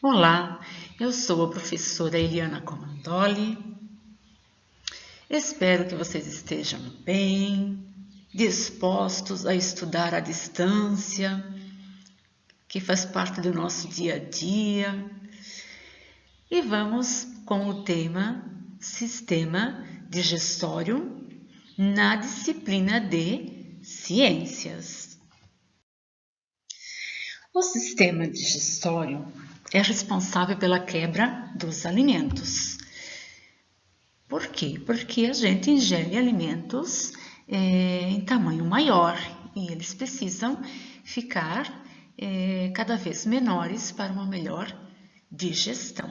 Olá, eu sou a professora Eliana Comandoli. Espero que vocês estejam bem, dispostos a estudar à distância, que faz parte do nosso dia a dia. E vamos com o tema Sistema Digestório na disciplina de Ciências. O sistema digestório é responsável pela quebra dos alimentos. Por quê? Porque a gente ingere alimentos em tamanho maior e eles precisam ficar cada vez menores para uma melhor digestão.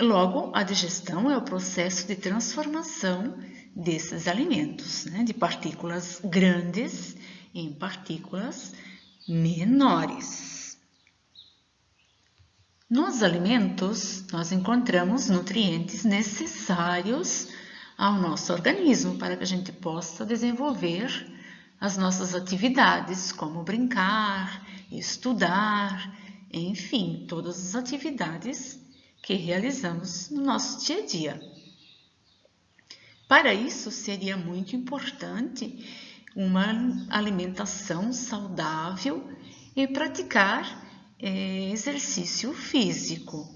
Logo, a digestão é o processo de transformação desses alimentos, de partículas grandes em partículas menores. Nos alimentos, nós encontramos nutrientes necessários ao nosso organismo para que a gente possa desenvolver as nossas atividades, como brincar, estudar, enfim, todas as atividades que realizamos no nosso dia a dia. Para isso, seria muito importante uma alimentação saudável e praticar exercício físico,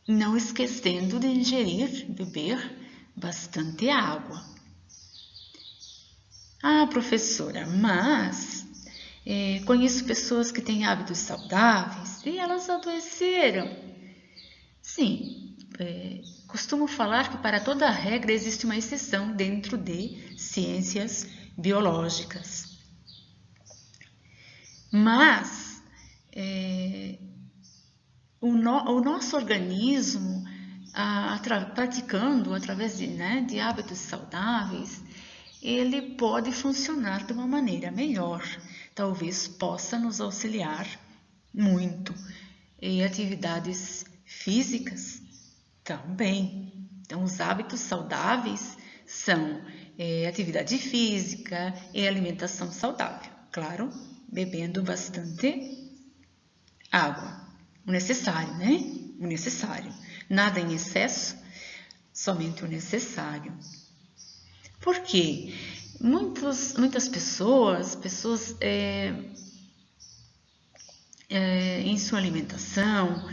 não esquecendo de beber bastante água. Ah, professora, mas conheço pessoas que têm hábitos saudáveis e elas adoeceram. Sim, costumo falar que para toda regra existe uma exceção dentro de ciências biológicas. Mas o nosso organismo, praticando através de hábitos saudáveis, ele pode funcionar de uma maneira melhor. Talvez possa nos auxiliar muito. E atividades físicas também. Então, os hábitos saudáveis são atividade física e alimentação saudável. Claro, bebendo bastante água. O necessário, O necessário. Nada em excesso, somente o necessário. Por quê? Muitas pessoas em sua alimentação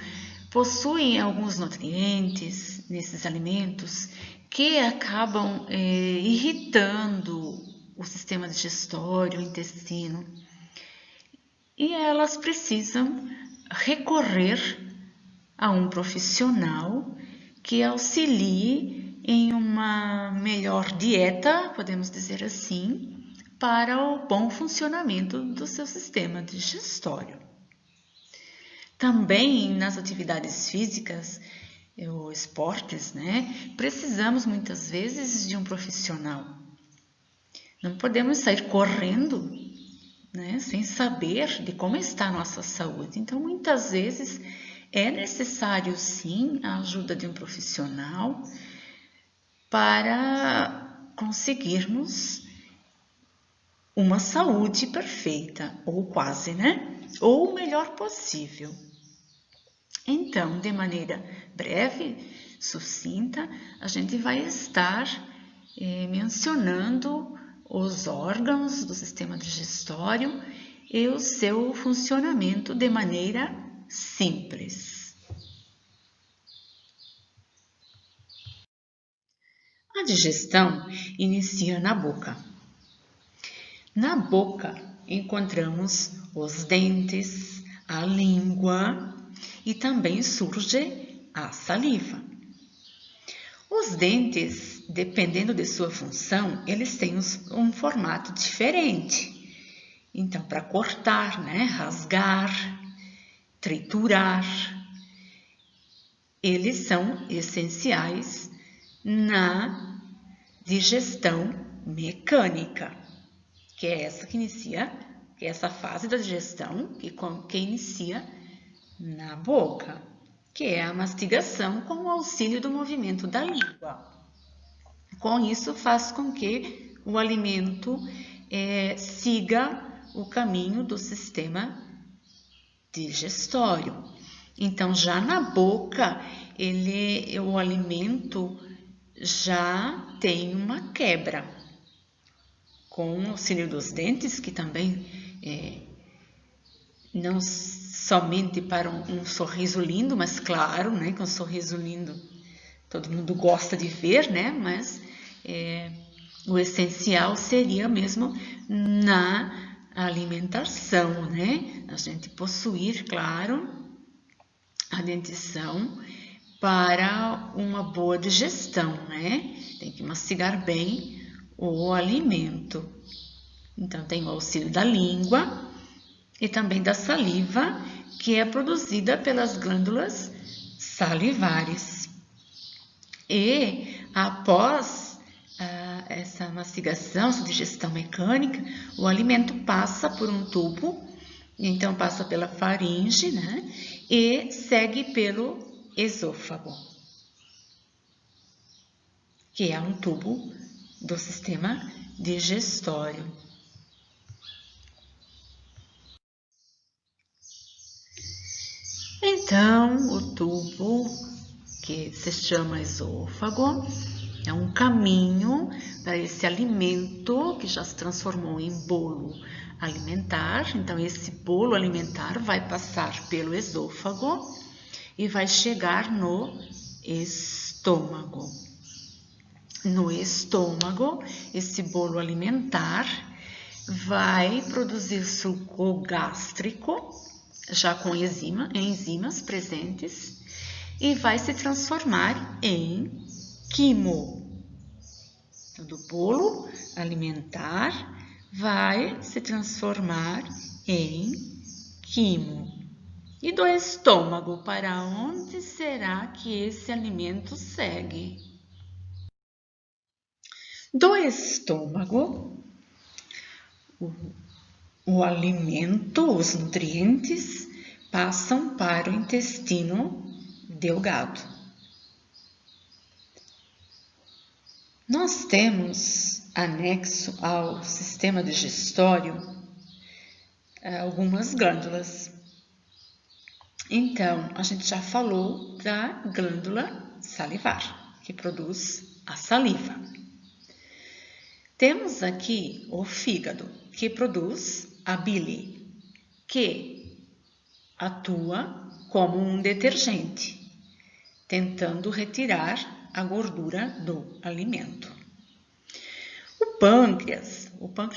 possuem alguns nutrientes nesses alimentos que acabam irritando o sistema digestório, o intestino. E elas precisam recorrer a um profissional que auxilie em uma melhor dieta, podemos dizer assim, para o bom funcionamento do seu sistema digestório. Também nas atividades físicas ou esportes, precisamos muitas vezes de um profissional. Não podemos sair correndo, sem saber de como está a nossa saúde. Então, muitas vezes é necessário sim a ajuda de um profissional para conseguirmos uma saúde perfeita, ou quase, ou o melhor possível. Então, de maneira breve, sucinta, a gente vai estar mencionando os órgãos do sistema digestório e o seu funcionamento de maneira simples. A digestão inicia na boca. Na boca encontramos os dentes, a língua e também surge a saliva. Os dentes, dependendo de sua função, eles têm um formato diferente. Então, para cortar, rasgar, triturar, eles são essenciais na digestão mecânica, que é essa que inicia, que é essa fase da digestão que inicia na boca, que é a mastigação com o auxílio do movimento da língua. Com isso, faz com que o alimento siga o caminho do sistema digestório. Então, já na boca, o alimento já tem uma quebra. Com o auxílio dos dentes, que também não somente para um sorriso lindo, mas claro, né, que um sorriso lindo todo mundo gosta de ver, né, mas o essencial seria mesmo na alimentação, né, a gente possuir, claro, a dentição para uma boa digestão, né, tem que mastigar bem o alimento. Então, tem o auxílio da língua e também da saliva, que é produzida pelas glândulas salivares. E após essa mastigação, essa digestão mecânica, o alimento passa por um tubo, então passa pela faringe, né? E segue pelo esôfago, que é um tubo do sistema digestório. Então, o tubo, que se chama esôfago, é um caminho para esse alimento que já se transformou em bolo alimentar. Então, esse bolo alimentar vai passar pelo esôfago e vai chegar no estômago. No estômago, esse bolo alimentar vai produzir suco gástrico, já com enzimas presentes, e vai se transformar em quimo. Então, do bolo alimentar vai se transformar em quimo. E do estômago, para onde será que esse alimento segue? Do estômago, o alimento, os nutrientes, passam para o intestino delgado. Nós temos anexo ao sistema digestório algumas glândulas. Então, a gente já falou da glândula salivar, que produz a saliva. Temos aqui o fígado, que produz a bile, que atua como um detergente, tentando retirar a gordura do alimento. O pâncreas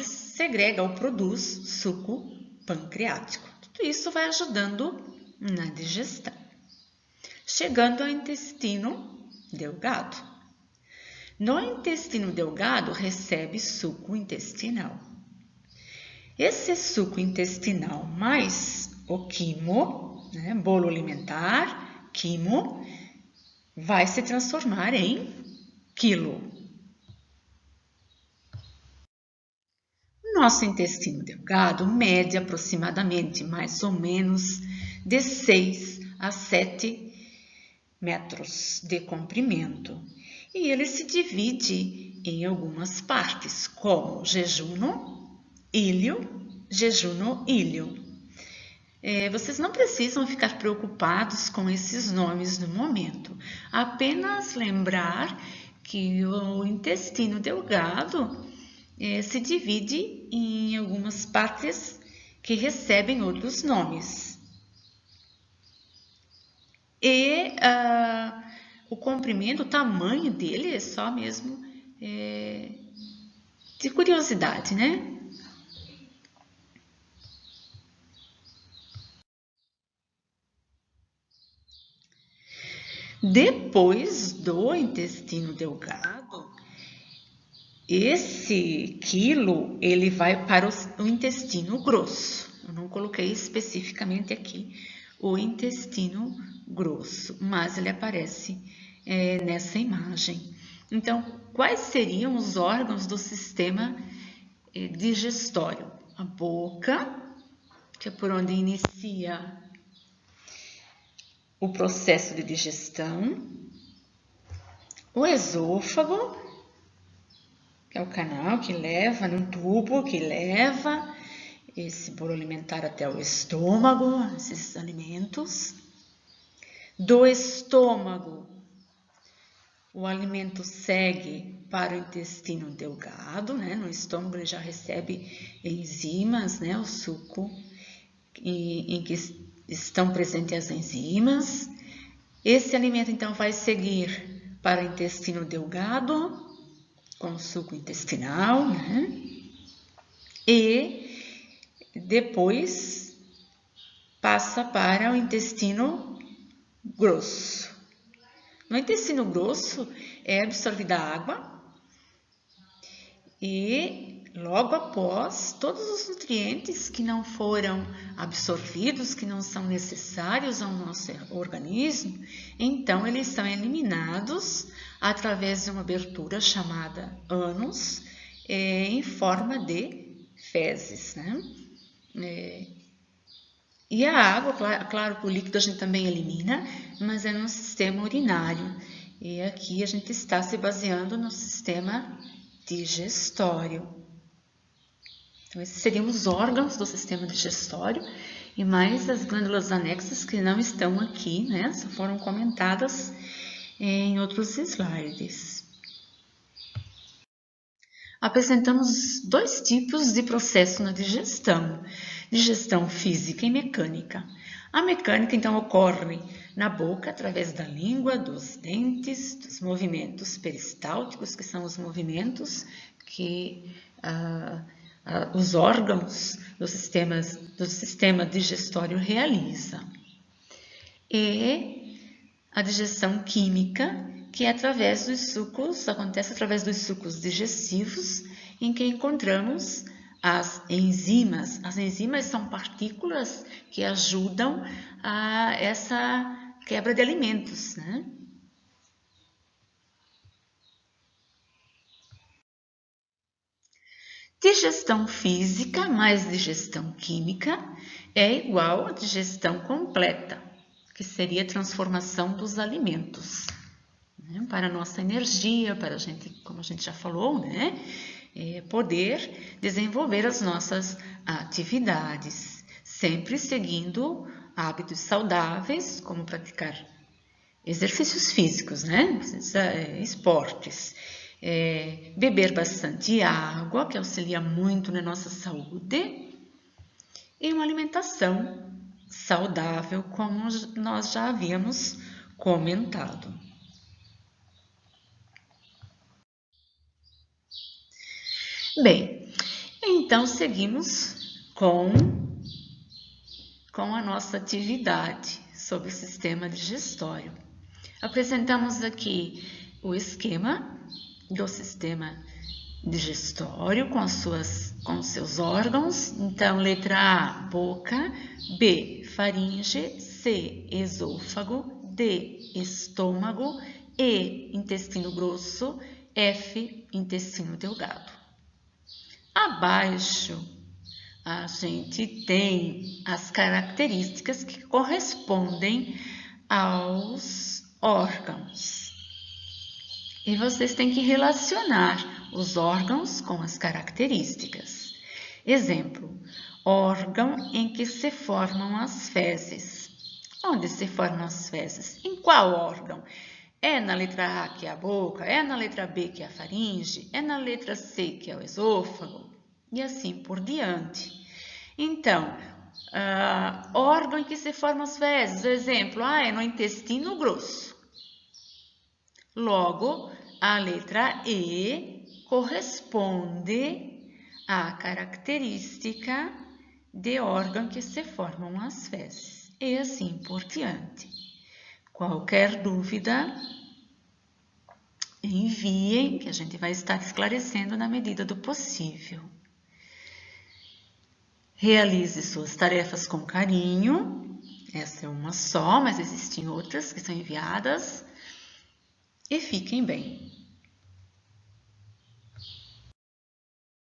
segrega ou produz suco pancreático. Tudo isso vai ajudando na digestão. Chegando ao intestino delgado. No intestino delgado recebe suco intestinal. Esse suco intestinal mais o quimo, né, bolo alimentar, quimo, vai se transformar em quilo. Nosso intestino delgado mede aproximadamente mais ou menos de 6 a 7 metros de comprimento. E ele se divide em algumas partes, como jejuno, ilho, vocês não precisam ficar preocupados com esses nomes no momento. Apenas lembrar que o intestino delgado se divide em algumas partes que recebem outros nomes. E o comprimento, o tamanho dele é só mesmo de curiosidade, né? Depois do intestino delgado, esse quilo ele vai para o intestino grosso. Eu não coloquei especificamente aqui o intestino grosso, mas ele aparece nessa imagem. Então, quais seriam os órgãos do sistema digestório? A boca, que é por onde inicia o processo de digestão, o esôfago, que é o canal que leva, no tubo que leva esse bolo alimentar até o estômago, esses alimentos. Do estômago, o alimento segue para o intestino delgado, né? No estômago ele já recebe enzimas, né? O suco em que estão presentes as enzimas. Esse alimento então vai seguir para o intestino delgado, com o suco intestinal, né? E depois passa para o intestino grosso. No intestino grosso é absorvida a água e logo após todos os nutrientes que não foram absorvidos, que não são necessários ao nosso organismo, então eles são eliminados através de uma abertura chamada ânus, em forma de fezes, né? E a água, claro que o líquido a gente também elimina, mas é no sistema urinário. E aqui a gente está se baseando no sistema digestório. Então, esses seriam os órgãos do sistema digestório e mais as glândulas anexas que não estão aqui, né? Só foram comentadas em outros slides. Apresentamos dois tipos de processo na digestão: digestão física e mecânica. A mecânica, então, ocorre na boca, através da língua, dos dentes, dos movimentos peristálticos, que são os movimentos que os órgãos do sistema digestório realizam. E a digestão química, que é através dos sucos, acontece através dos sucos digestivos, em que encontramos as enzimas. As enzimas são partículas que ajudam a essa quebra de alimentos, né? Digestão física mais digestão química é igual a digestão completa, que seria a transformação dos alimentos, né? Para a nossa energia, para a gente, como a gente já falou, né? Poder desenvolver as nossas atividades, sempre seguindo hábitos saudáveis, como praticar exercícios físicos, né? Esportes. Beber bastante água, que auxilia muito na nossa saúde, e uma alimentação saudável, como nós já havíamos comentado. Bem, então seguimos com a nossa atividade sobre o sistema digestório. Apresentamos aqui o esquema do sistema digestório com os seus órgãos. Então, letra A, boca, B, faringe, C, esôfago, D, estômago, E, intestino grosso, F, intestino delgado. Abaixo, a gente tem as características que correspondem aos órgãos. E vocês têm que relacionar os órgãos com as características. Exemplo, órgão em que se formam as fezes. Onde se formam as fezes? Em qual órgão? É na letra A, que é a boca? É na letra B, que é a faringe? É na letra C, que é o esôfago? E assim por diante. Então, órgão em que se formam as fezes. Exemplo, é no intestino grosso. Logo, a letra E corresponde à característica de órgão que se formam as fezes. E assim por diante. Qualquer dúvida, enviem, que a gente vai estar esclarecendo na medida do possível. Realize suas tarefas com carinho. Essa é uma só, mas existem outras que são enviadas. E fiquem bem.